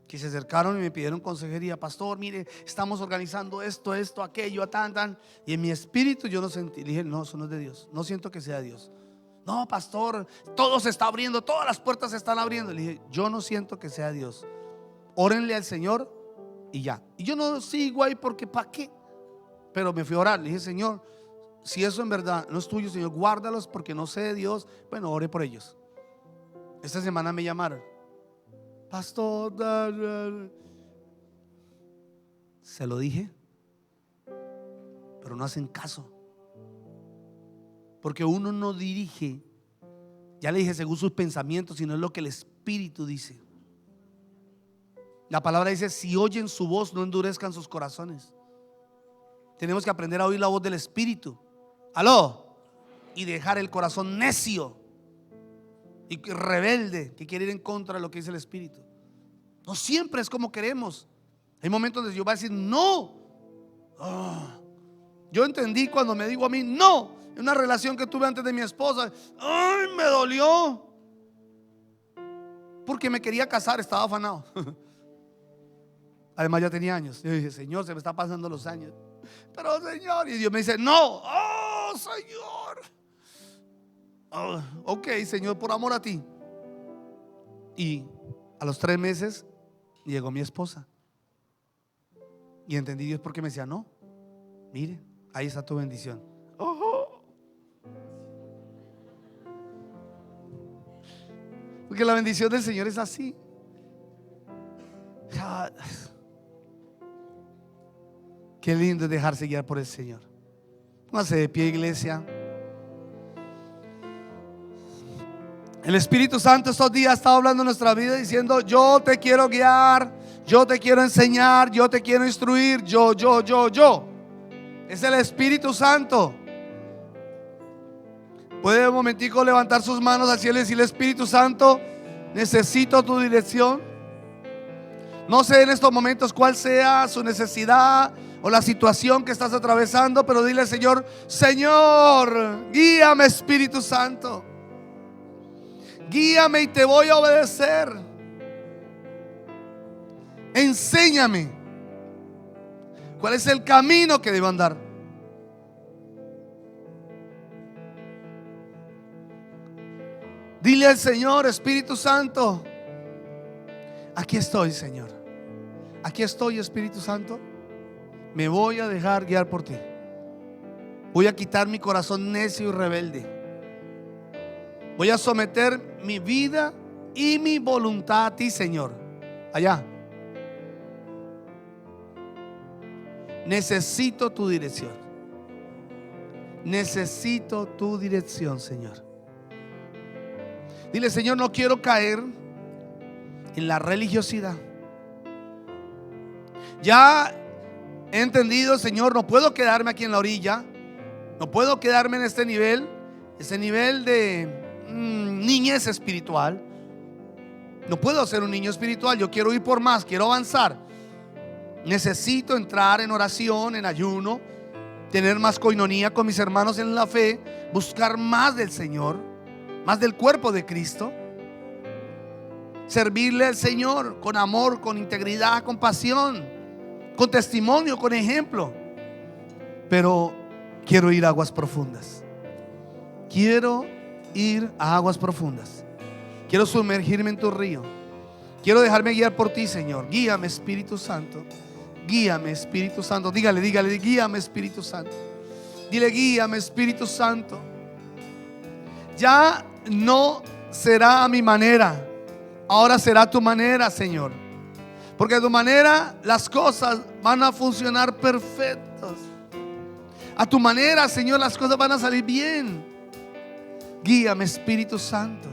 S1: que se acercaron y me pidieron consejería. Pastor, mire, estamos organizando esto, aquello, tan. Y en mi espíritu yo no sentí. Le dije, no, eso no es de Dios, no siento que sea Dios. No, pastor, todo se está abriendo, todas las puertas se están abriendo. Le dije, yo no siento que sea Dios. Órenle al Señor y ya. Y yo no sigo ahí porque ¿para qué? Pero me fui a orar. Le dije, Señor, si eso en verdad no es tuyo, Señor, guárdalos porque no sé de Dios. Bueno, oré por ellos. Esta semana me llamaron, pastor, se lo dije, pero no hacen caso. Porque uno no dirige, ya le dije, según sus pensamientos, sino es lo que el Espíritu dice. La palabra dice, si oyen su voz, no endurezcan sus corazones. Tenemos que aprender a oír la voz del Espíritu. ¿Aló? Y dejar el corazón necio y rebelde que quiere ir en contra de lo que dice el Espíritu. No siempre es como queremos. Hay momentos donde yo voy a decir no. Yo entendí cuando me digo a mí no en una relación que tuve antes de mi esposa. Ay, me dolió porque me quería casar, estaba afanado. Además ya tenía años. Yo dije, Señor, se me están pasando los años. Pero Señor, y Dios me dice, no. Oh, Señor. Ok, Señor, por amor a ti. Y a los 3 meses Y llegó mi esposa. Y entendí Dios porque me decía: no, mire, ahí está tu bendición. Porque la bendición del Señor es así. Qué lindo es dejarse guiar por el Señor. Póngase de pie, iglesia. El Espíritu Santo estos días ha estado hablando en nuestra vida diciendo: yo te quiero guiar, yo te quiero enseñar, yo te quiero instruir. Yo. Es el Espíritu Santo. Puede un momentico levantar sus manos al cielo y decirle: Espíritu Santo, necesito tu dirección. No sé en estos momentos cuál sea su necesidad o la situación que estás atravesando, pero dile al Señor: Señor, guíame, Espíritu Santo. Guíame y te voy a obedecer. Enséñame cuál es el camino que debo andar. Dile al Señor: Espíritu Santo, aquí estoy, Señor. Aquí estoy, Espíritu Santo. Me voy a dejar guiar por ti. Voy a quitar mi corazón necio y rebelde. Voy a someter mi vida y mi voluntad a ti, Señor. Allá. Necesito tu dirección. Necesito tu dirección, Señor. Dile: Señor, no quiero caer en la religiosidad. Ya he entendido, Señor, no puedo quedarme aquí en la orilla. No puedo quedarme en este nivel. Ese nivel de niñez espiritual. No puedo ser un niño espiritual. Yo quiero ir por más, quiero avanzar. Necesito entrar en oración, en ayuno, tener más coinonía con mis hermanos en la fe, buscar más del Señor, más del cuerpo de Cristo, servirle al Señor con amor, con integridad, con pasión, con testimonio, con ejemplo. Pero quiero ir a aguas profundas. Quiero ir a aguas profundas. Quiero sumergirme en tu río. Quiero dejarme guiar por ti, Señor. Guíame, Espíritu Santo. Guíame, Espíritu Santo. Dígale, guíame, Espíritu Santo. Dile: guíame, Espíritu Santo. Ya no será a mi manera, ahora será tu manera, Señor. Porque a tu manera las cosas van a funcionar perfectas. A tu manera, Señor, las cosas van a salir bien. Guíame, Espíritu Santo.